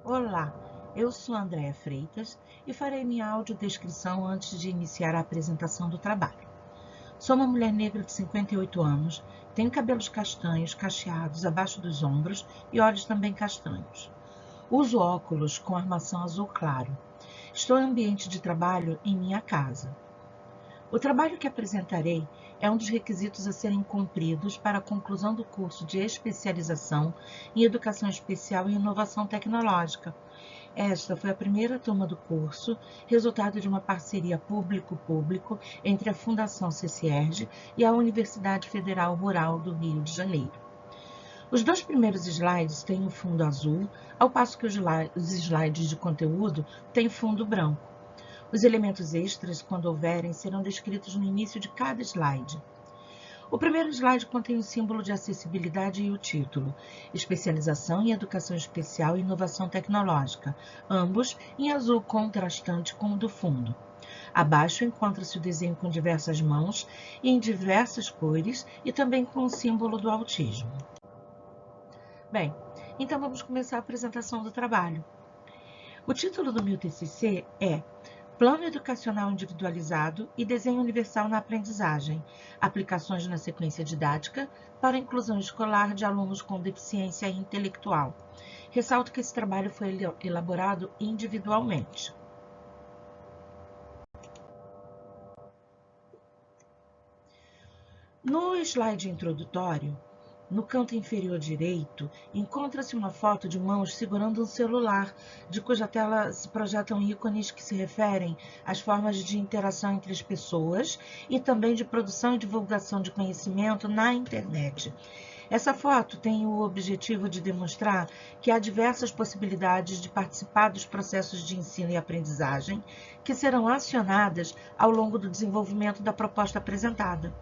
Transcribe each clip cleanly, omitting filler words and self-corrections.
Olá, eu sou Andréa Freitas e farei minha audiodescrição antes de iniciar a apresentação do trabalho. Sou uma mulher negra de 58 anos, tenho cabelos castanhos, cacheados abaixo dos ombros e olhos também castanhos. Uso óculos com armação azul claro. Estou em ambiente de trabalho em minha casa. O trabalho que apresentarei é um dos requisitos a serem cumpridos para a conclusão do curso de especialização em Educação Especial e Inovação Tecnológica. Esta foi a primeira turma do curso, resultado de uma parceria público-público entre a Fundação CCERJ e a Universidade Federal Rural do Rio de Janeiro. Os dois primeiros slides têm um fundo azul, ao passo que os slides de conteúdo têm fundo branco. Os elementos extras, quando houverem, serão descritos no início de cada slide. O primeiro slide contém o símbolo de acessibilidade e o título, Especialização em Educação Especial e Inovação Tecnológica, ambos em azul contrastante com o do fundo. Abaixo encontra-se o desenho com diversas mãos e em diversas cores e também com o símbolo do autismo. Bem, então vamos começar a apresentação do trabalho. O título do meu TCC é Plano Educacional Individualizado e Desenho Universal na Aprendizagem, aplicações na sequência didática para a inclusão escolar de alunos com deficiência intelectual. Ressalto que esse trabalho foi elaborado individualmente. No slide introdutório, no canto inferior direito, encontra-se uma foto de mãos segurando um celular, de cuja tela se projetam ícones que se referem às formas de interação entre as pessoas e também de produção e divulgação de conhecimento na internet. Essa foto tem o objetivo de demonstrar que há diversas possibilidades de participar dos processos de ensino e aprendizagem que serão acionadas ao longo do desenvolvimento da proposta apresentada.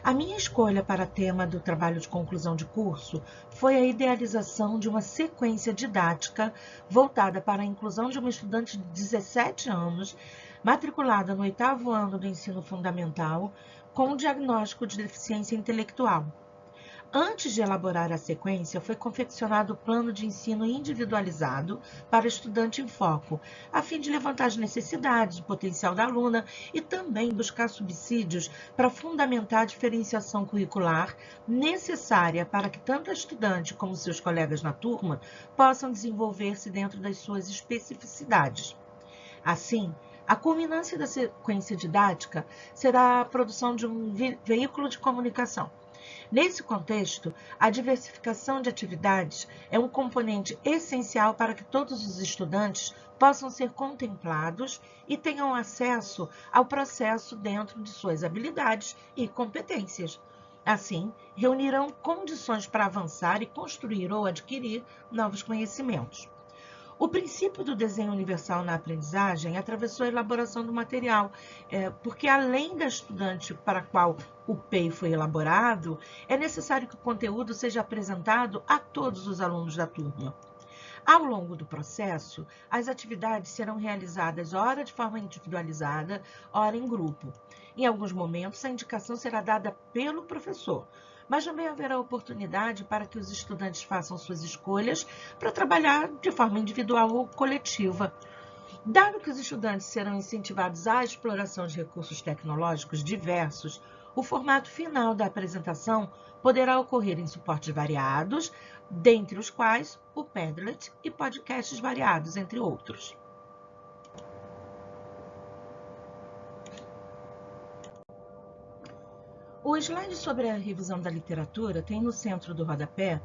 A minha escolha para tema do trabalho de conclusão de curso foi a idealização de uma sequência didática voltada para a inclusão de uma estudante de 17 anos, matriculada no 8º ano do ensino fundamental, com diagnóstico de deficiência intelectual. Antes de elaborar a sequência, foi confeccionado o plano de ensino individualizado para o estudante em foco, a fim de levantar as necessidades, o potencial da aluna e também buscar subsídios para fundamentar a diferenciação curricular necessária para que tanto a estudante como seus colegas na turma possam desenvolver-se dentro das suas especificidades. Assim, a culminância da sequência didática será a produção de um veículo de comunicação. Nesse contexto, a diversificação de atividades é um componente essencial para que todos os estudantes possam ser contemplados e tenham acesso ao processo dentro de suas habilidades e competências. Assim, reunirão condições para avançar e construir ou adquirir novos conhecimentos. O princípio do desenho universal na aprendizagem atravessou a elaboração do material, porque além da estudante para a qual o PEI foi elaborado, é necessário que o conteúdo seja apresentado a todos os alunos da turma. Ao longo do processo, as atividades serão realizadas ora de forma individualizada, ora em grupo. Em alguns momentos, a indicação será dada pelo professor, mas também haverá oportunidade para que os estudantes façam suas escolhas para trabalhar de forma individual ou coletiva. Dado que os estudantes serão incentivados à exploração de recursos tecnológicos diversos, o formato final da apresentação poderá ocorrer em suportes variados, dentre os quais o Padlet e podcasts variados, entre outros. O slide sobre a revisão da literatura tem no centro do rodapé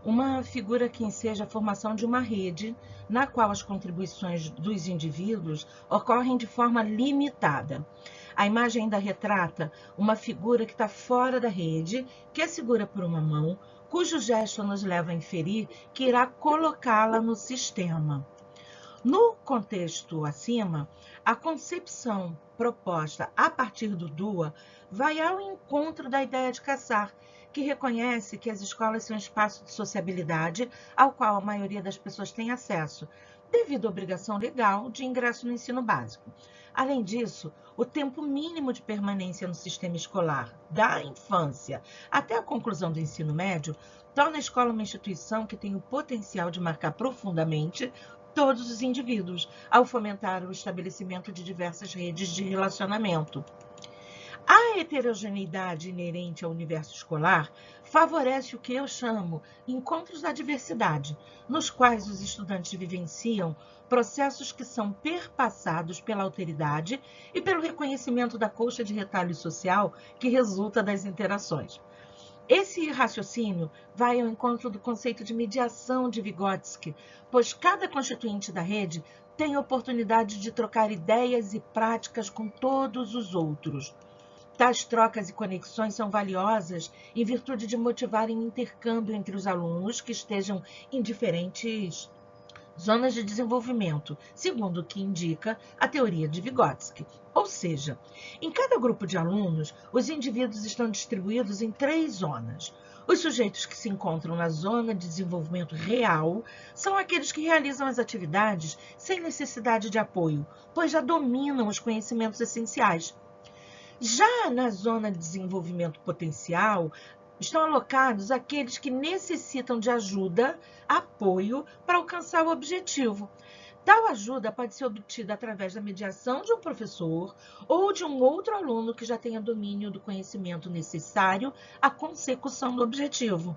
uma figura que enseja a formação de uma rede, na qual as contribuições dos indivíduos ocorrem de forma limitada. A imagem ainda retrata uma figura que está fora da rede, que é segura por uma mão, cujo gesto nos leva a inferir que irá colocá-la no sistema. No contexto acima, a concepção proposta a partir do DUA vai ao encontro da ideia de Cassar, que reconhece que as escolas são um espaço de sociabilidade ao qual a maioria das pessoas tem acesso, devido à obrigação legal de ingresso no ensino básico. Além disso, o tempo mínimo de permanência no sistema escolar, da infância até a conclusão do ensino médio, torna a escola uma instituição que tem o potencial de marcar profundamente todos os indivíduos, ao fomentar o estabelecimento de diversas redes de relacionamento. A heterogeneidade inerente ao universo escolar favorece o que eu chamo encontros da diversidade, nos quais os estudantes vivenciam processos que são perpassados pela alteridade e pelo reconhecimento da colcha de retalho social que resulta das interações. Esse raciocínio vai ao encontro do conceito de mediação de Vygotsky, pois cada constituinte da rede tem oportunidade de trocar ideias e práticas com todos os outros. Tais trocas e conexões são valiosas em virtude de motivarem intercâmbio entre os alunos que estejam em diferentes zonas de desenvolvimento, segundo o que indica a teoria de Vygotsky. Ou seja, em cada grupo de alunos, os indivíduos estão distribuídos em 3 zonas. Os sujeitos que se encontram na zona de desenvolvimento real são aqueles que realizam as atividades sem necessidade de apoio, pois já dominam os conhecimentos essenciais. Já na zona de desenvolvimento potencial, estão alocados aqueles que necessitam de ajuda, apoio para alcançar o objetivo. Tal ajuda pode ser obtida através da mediação de um professor ou de um outro aluno que já tenha domínio do conhecimento necessário à consecução do objetivo.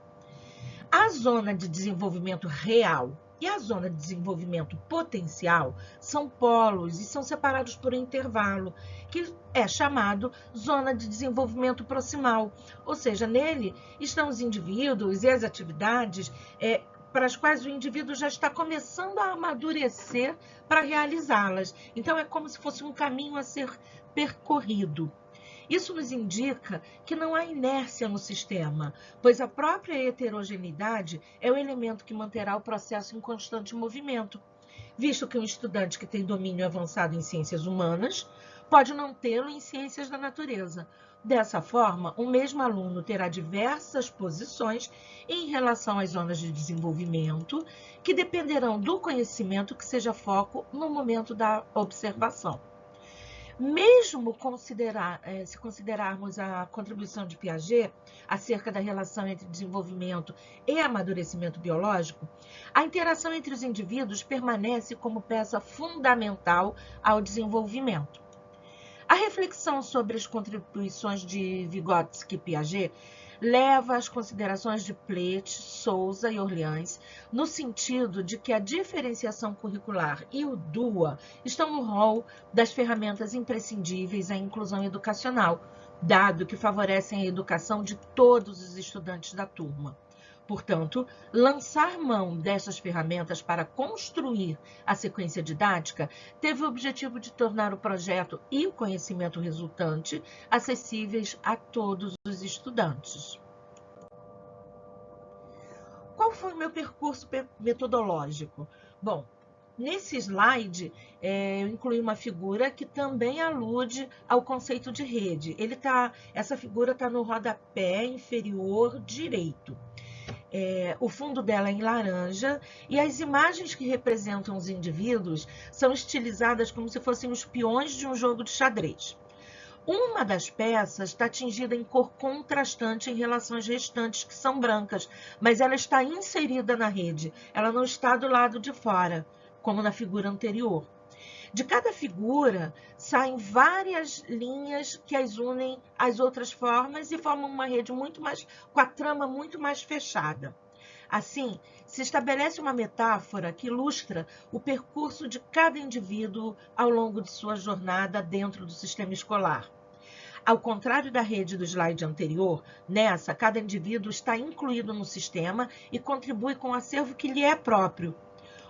A zona de desenvolvimento real e a zona de desenvolvimento potencial são polos e são separados por um intervalo, que é chamado zona de desenvolvimento proximal, ou seja, nele estão os indivíduos e as atividades para as quais o indivíduo já está começando a amadurecer para realizá-las. Então, é como se fosse um caminho a ser percorrido. Isso nos indica que não há inércia no sistema, pois a própria heterogeneidade é o elemento que manterá o processo em constante movimento, visto que um estudante que tem domínio avançado em ciências humanas pode não tê-lo em ciências da natureza. Dessa forma, o mesmo aluno terá diversas posições em relação às zonas de desenvolvimento, que dependerão do conhecimento que seja foco no momento da observação. Mesmo se considerarmos a contribuição de Piaget acerca da relação entre desenvolvimento e amadurecimento biológico, a interação entre os indivíduos permanece como peça fundamental ao desenvolvimento. A reflexão sobre as contribuições de Vygotsky e Piaget leva às considerações de Plet, Souza e Orleans, no sentido de que a diferenciação curricular e o DUA estão no rol das ferramentas imprescindíveis à inclusão educacional, dado que favorecem a educação de todos os estudantes da turma. Portanto, lançar mão destas ferramentas para construir a sequência didática teve o objetivo de tornar o projeto e o conhecimento resultante acessíveis a todos os estudantes. Qual foi o meu percurso metodológico? Bom, nesse slide, eu incluí uma figura que também alude ao conceito de rede. Essa figura está no rodapé inferior direito. O fundo dela é em laranja e as imagens que representam os indivíduos são estilizadas como se fossem os peões de um jogo de xadrez. Uma das peças está tingida em cor contrastante em relação às restantes, que são brancas, mas ela está inserida na rede, ela não está do lado de fora, como na figura anterior. De cada figura, saem várias linhas que as unem às outras formas e formam uma rede com a trama muito mais fechada. Assim, se estabelece uma metáfora que ilustra o percurso de cada indivíduo ao longo de sua jornada dentro do sistema escolar. Ao contrário da rede do slide anterior, nessa, cada indivíduo está incluído no sistema e contribui com o acervo que lhe é próprio.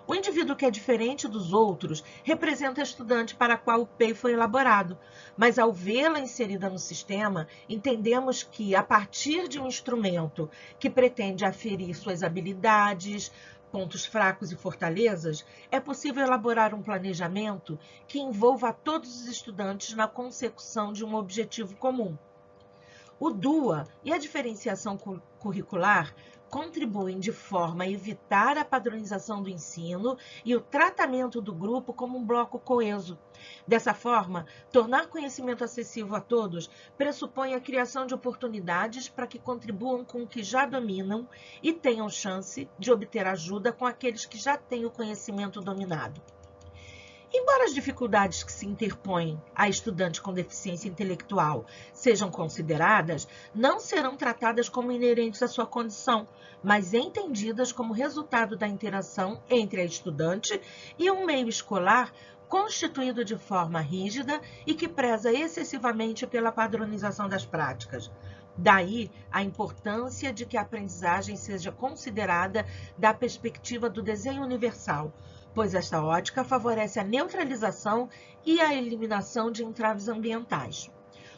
O indivíduo que é diferente dos outros representa a estudante para a qual o PEI foi elaborado, mas ao vê-la inserida no sistema, entendemos que, a partir de um instrumento que pretende aferir suas habilidades, pontos fracos e fortalezas, é possível elaborar um planejamento que envolva a todos os estudantes na consecução de um objetivo comum. O DUA e a diferenciação curricular contribuem de forma a evitar a padronização do ensino e o tratamento do grupo como um bloco coeso. Dessa forma, tornar conhecimento acessível a todos pressupõe a criação de oportunidades para que contribuam com o que já dominam e tenham chance de obter ajuda com aqueles que já têm o conhecimento dominado. Embora as dificuldades que se interpõem a estudantes com deficiência intelectual sejam consideradas, não serão tratadas como inerentes à sua condição, mas entendidas como resultado da interação entre a estudante e um meio escolar constituído de forma rígida e que preza excessivamente pela padronização das práticas. Daí a importância de que a aprendizagem seja considerada da perspectiva do desenho universal, pois esta ótica favorece a neutralização e a eliminação de entraves ambientais.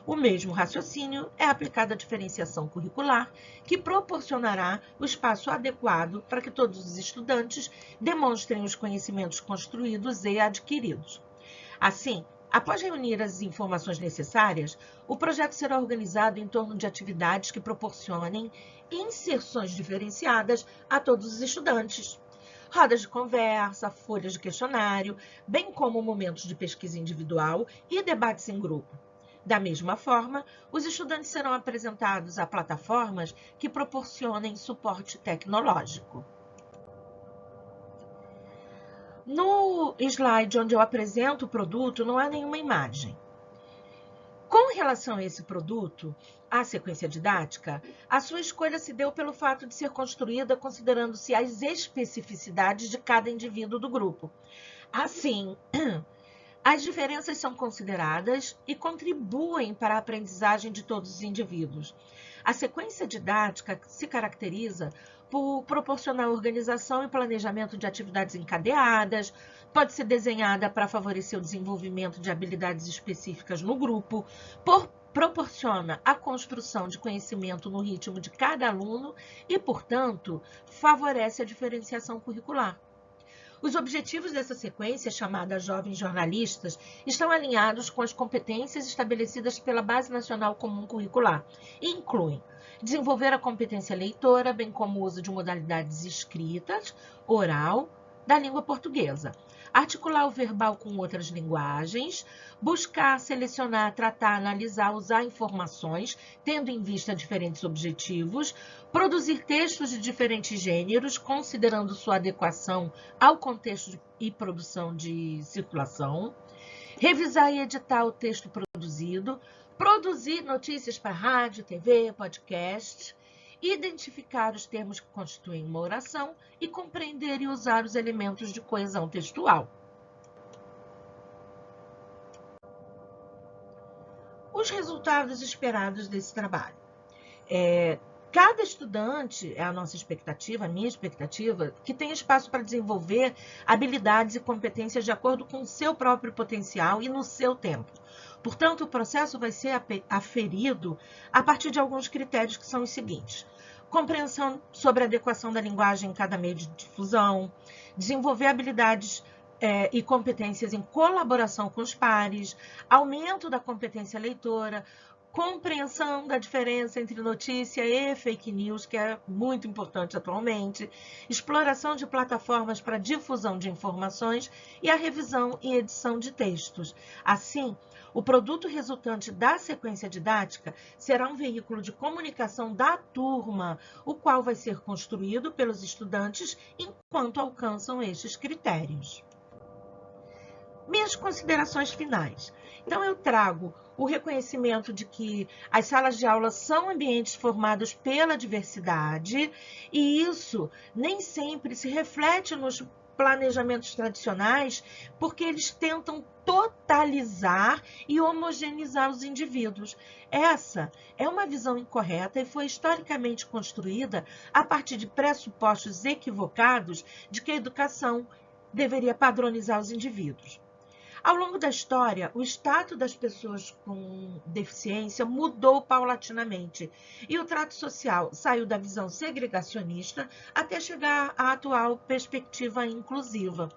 O mesmo raciocínio é aplicado à diferenciação curricular, que proporcionará o espaço adequado para que todos os estudantes demonstrem os conhecimentos construídos e adquiridos. Assim, após reunir as informações necessárias, o projeto será organizado em torno de atividades que proporcionem inserções diferenciadas a todos os estudantes. Rodas de conversa, folhas de questionário, bem como momentos de pesquisa individual e debates em grupo. Da mesma forma, os estudantes serão apresentados a plataformas que proporcionem suporte tecnológico. No slide onde eu apresento o produto, não há nenhuma imagem. Com relação a esse produto, a sequência didática, a sua escolha se deu pelo fato de ser construída considerando-se as especificidades de cada indivíduo do grupo. Assim, as diferenças são consideradas e contribuem para a aprendizagem de todos os indivíduos. A sequência didática se caracteriza por proporcionar organização e planejamento de atividades encadeadas, pode ser desenhada para favorecer o desenvolvimento de habilidades específicas no grupo, proporciona a construção de conhecimento no ritmo de cada aluno e, portanto, favorece a diferenciação curricular. Os objetivos dessa sequência, chamada Jovens Jornalistas, estão alinhados com as competências estabelecidas pela Base Nacional Comum Curricular e incluem desenvolver a competência leitora, bem como o uso de modalidades escritas, oral, da língua portuguesa, articular o verbal com outras linguagens, buscar, selecionar, tratar, analisar, usar informações, tendo em vista diferentes objetivos, produzir textos de diferentes gêneros, considerando sua adequação ao contexto e produção de circulação, revisar e editar o texto produzido, produzir notícias para rádio, TV, podcast, identificar os termos que constituem uma oração e compreender e usar os elementos de coesão textual. Os resultados esperados desse trabalho. Cada estudante, é a nossa expectativa, a minha expectativa, que tem espaço para desenvolver habilidades e competências de acordo com o seu próprio potencial e no seu tempo. Portanto, o processo vai ser aferido a partir de alguns critérios que são os seguintes: compreensão sobre a adequação da linguagem em cada meio de difusão, desenvolver habilidades e competências em colaboração com os pares, aumento da competência leitora, compreensão da diferença entre notícia e fake news, que é muito importante atualmente, exploração de plataformas para difusão de informações e a revisão e edição de textos. Assim, o produto resultante da sequência didática será um veículo de comunicação da turma, o qual vai ser construído pelos estudantes enquanto alcançam estes critérios. Minhas considerações finais. Então, eu trago o reconhecimento de que as salas de aula são ambientes formados pela diversidade e isso nem sempre se reflete nos planejamentos tradicionais, porque eles tentam totalizar e homogeneizar os indivíduos. Essa é uma visão incorreta e foi historicamente construída a partir de pressupostos equivocados de que a educação deveria padronizar os indivíduos. Ao longo da história, o status das pessoas com deficiência mudou paulatinamente e o trato social saiu da visão segregacionista até chegar à atual perspectiva inclusiva.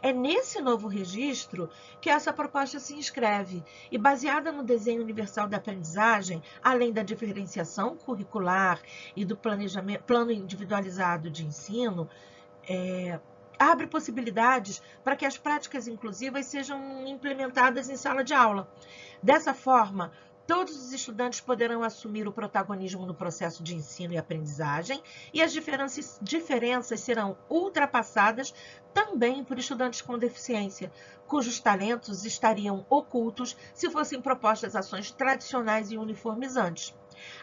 É nesse novo registro que essa proposta se inscreve e, baseada no desenho universal da aprendizagem, além da diferenciação curricular e do plano individualizado de ensino, abre possibilidades para que as práticas inclusivas sejam implementadas em sala de aula. Dessa forma, todos os estudantes poderão assumir o protagonismo no processo de ensino e aprendizagem e as diferenças serão ultrapassadas também por estudantes com deficiência, cujos talentos estariam ocultos se fossem propostas ações tradicionais e uniformizantes.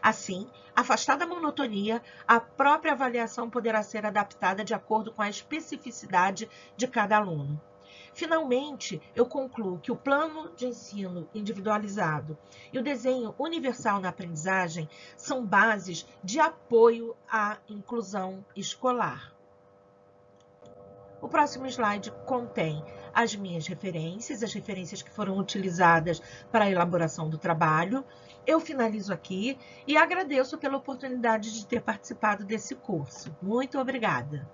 Assim, afastada a monotonia, a própria avaliação poderá ser adaptada de acordo com a especificidade de cada aluno. Finalmente, eu concluo que o plano de ensino individualizado e o desenho universal na aprendizagem são bases de apoio à inclusão escolar. O próximo slide contém as minhas referências, as referências que foram utilizadas para a elaboração do trabalho. Eu finalizo aqui e agradeço pela oportunidade de ter participado desse curso. Muito obrigada!